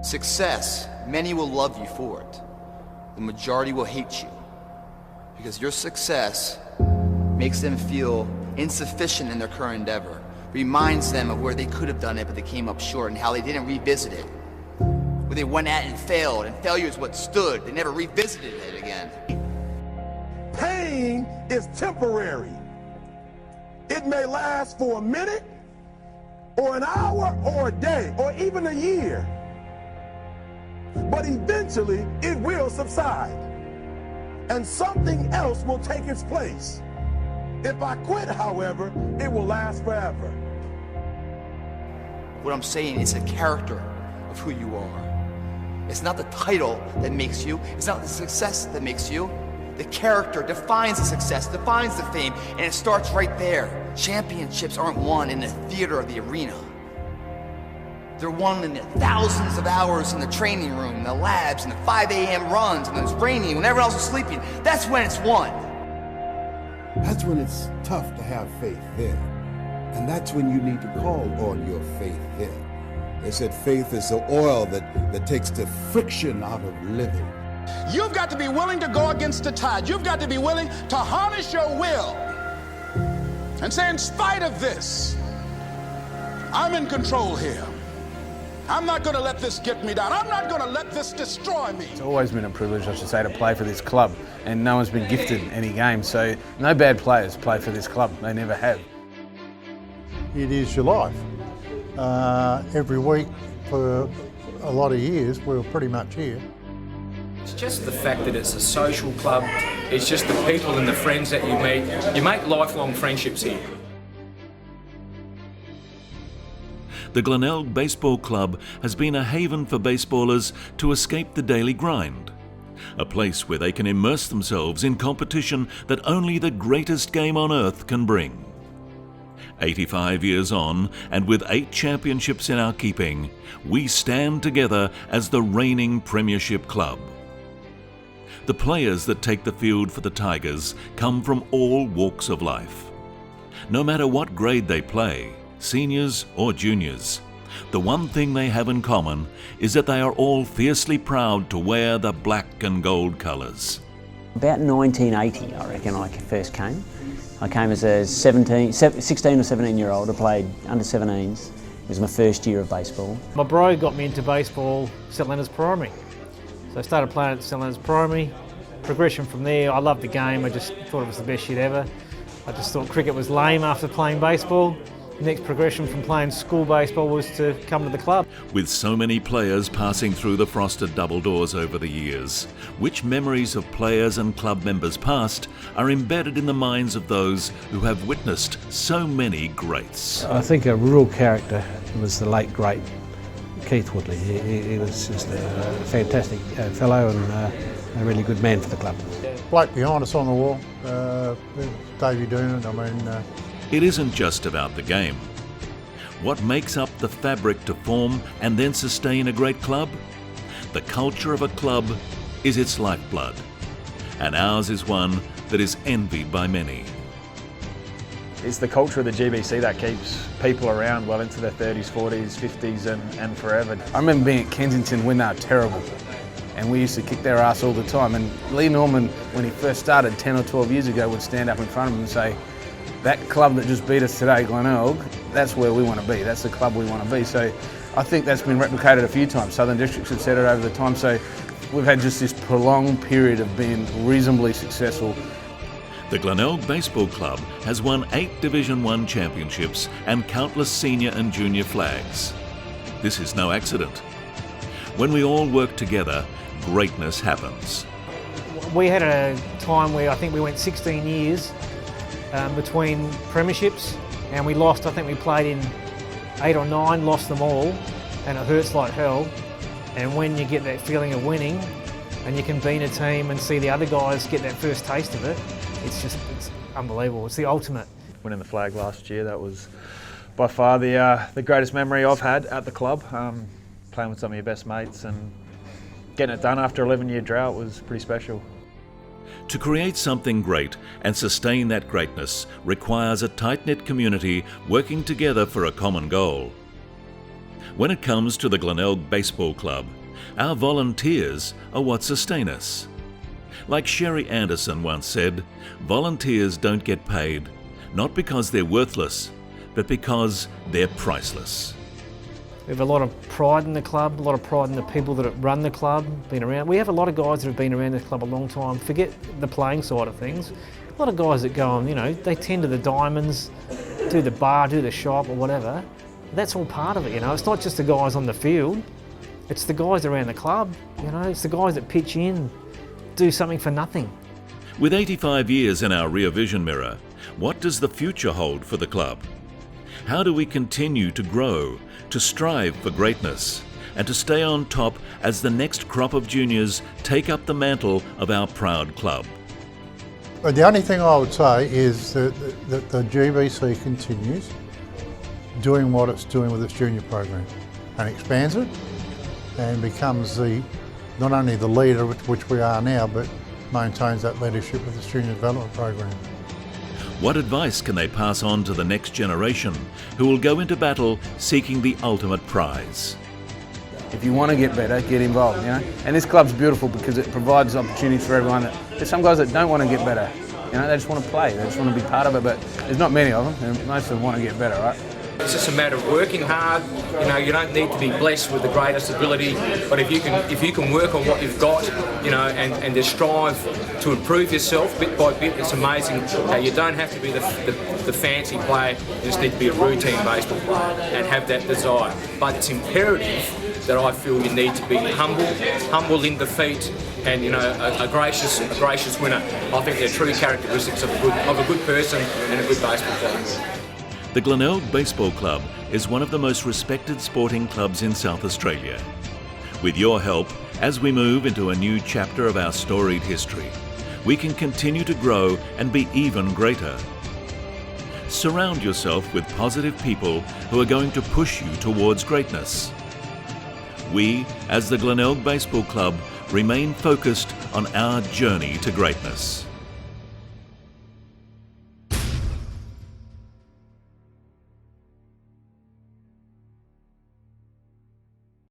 Success, many will love you for it. The majority will hate you, because your success makes them feel insufficient in their current endeavor, reminds them of where they could have done it but they came up short, and how they didn't revisit it. Where they went at it and failed, and failure is what stood. They never revisited it again. Pain is temporary. It may last for a minute, or an hour, or a day, or even a year. But eventually, it will subside, and something else will take its place. If I quit, however, it will last forever. What I'm saying is the character of who you are. It's not the title that makes you. It's not the success that makes you. The character defines the success, defines the fame, and it starts right there. Championships aren't won in the theater or the arena. They're won in the thousands of hours in the training room, in the labs, in the 5 a.m. runs, when it's raining, when everyone else is sleeping. That's when it's won. That's when it's tough to have faith there. And that's when you need to call on your faith there. They said faith is the oil that takes the friction out of living. You've got to be willing to go against the tide. You've got to be willing to harness your will and say, in spite of this, I'm in control here. I'm not going to let this get me down. I'm not going to let this destroy me. It's always been a privilege, I should say, to play for this club, and no one's been gifted any game, so no bad players play for this club. They never have. It is your life. Every week for a lot of years, we were pretty much here. It's just the fact that it's a social club. It's just the people and the friends that you meet. You make lifelong friendships here. The Glenelg Baseball Club has been a haven for baseballers to escape the daily grind. A place where they can immerse themselves in competition that only the greatest game on earth can bring. 85 years on, and with 8 championships in our keeping, we stand together as the reigning Premiership club. The players that take the field for the Tigers come from all walks of life. No matter what grade they play, seniors or juniors, the one thing they have in common is that they are all fiercely proud to wear the black and gold colours. About 1980, I reckon, I first came. I came as a 16 or 17 year old. I played under 17s. It was my first year of baseball. My bro got me into baseball, St Leonard's Primary. So I started playing at St Leonard's Primary. Progression from there, I loved the game. I just thought it was the best shit ever. I just thought cricket was lame after playing baseball. The next progression from playing school baseball was to come to the club. With so many players passing through the frosted double doors over the years, which memories of players and club members past are embedded in the minds of those who have witnessed so many greats? I think a real character was the late great Keith Woodley. He was just a fantastic fellow and a really good man for the club. Bloke behind us on the wall, Davey Doonan, I mean... It isn't just about the game. What makes up the fabric to form and then sustain a great club? The culture of a club is its lifeblood, and ours is one that is envied by many. It's the culture of the GBC that keeps people around well into their 30s, 40s, 50s and forever. I remember being at Kensington when they were terrible, and we used to kick their ass all the time, and Lee Norman, when he first started 10 or 12 years ago, would stand up in front of him and say, that club that just beat us today, Glenelg, that's where we want to be. That's the club we want to be. So I think that's been replicated a few times. Southern Districts have said it over the time. So we've had just this prolonged period of being reasonably successful. The Glenelg Baseball Club has won 8 Division 1 championships and countless senior and junior flags. This is no accident. When we all work together, greatness happens. We had a time where I think we went 16 years between premierships, and we lost, I think we played in 8 or 9, lost them all, and it hurts like hell. And when you get that feeling of winning and you can beat a team and see the other guys get that first taste of it, it's unbelievable. It's the ultimate. Winning the flag last year, that was by far the greatest memory I've had at the club. Playing with some of your best mates and getting it done after an 11-year drought was pretty special. To create something great and sustain that greatness requires a tight-knit community working together for a common goal. When it comes to the Glenelg Baseball Club, our volunteers are what sustain us. Like Sherry Anderson once said, volunteers don't get paid, not because they're worthless, but because they're priceless. We have a lot of pride in the club, a lot of pride in the people that run the club, been around. We have a lot of guys that have been around this club a long time. Forget the playing side of things. A lot of guys that go on, they tend to the diamonds, do the bar, do the shop or whatever. That's all part of it, It's not just the guys on the field. It's the guys around the club, It's the guys that pitch in, do something for nothing. With 85 years in our rear vision mirror, what does the future hold for the club? How do we continue to grow, to strive for greatness, and to stay on top as the next crop of juniors take up the mantle of our proud club? But the only thing I would say is that the GBC continues doing what it's doing with its junior program and expands it and becomes not only the leader, which we are now, but maintains that leadership with its junior development program. What advice can they pass on to the next generation who will go into battle seeking the ultimate prize? If you want to get better, get involved, And this club's beautiful because it provides opportunities for everyone. There's some guys that don't want to get better, they just want to play, they just want to be part of it, but there's not many of them, and most of them want to get better, right? It's just a matter of working hard. You don't need to be blessed with the greatest ability, but if you can work on what you've got, and just strive to improve yourself bit by bit, it's amazing how you don't have to be the fancy player. You just need to be a routine baseball player and have that desire. But it's imperative that I feel you need to be humble in defeat, and a gracious winner. I think they're true characteristics of a good person and a good baseball player. The Glenelg Baseball Club is one of the most respected sporting clubs in South Australia. With your help, as we move into a new chapter of our storied history, we can continue to grow and be even greater. Surround yourself with positive people who are going to push you towards greatness. We, as the Glenelg Baseball Club, remain focused on our journey to greatness.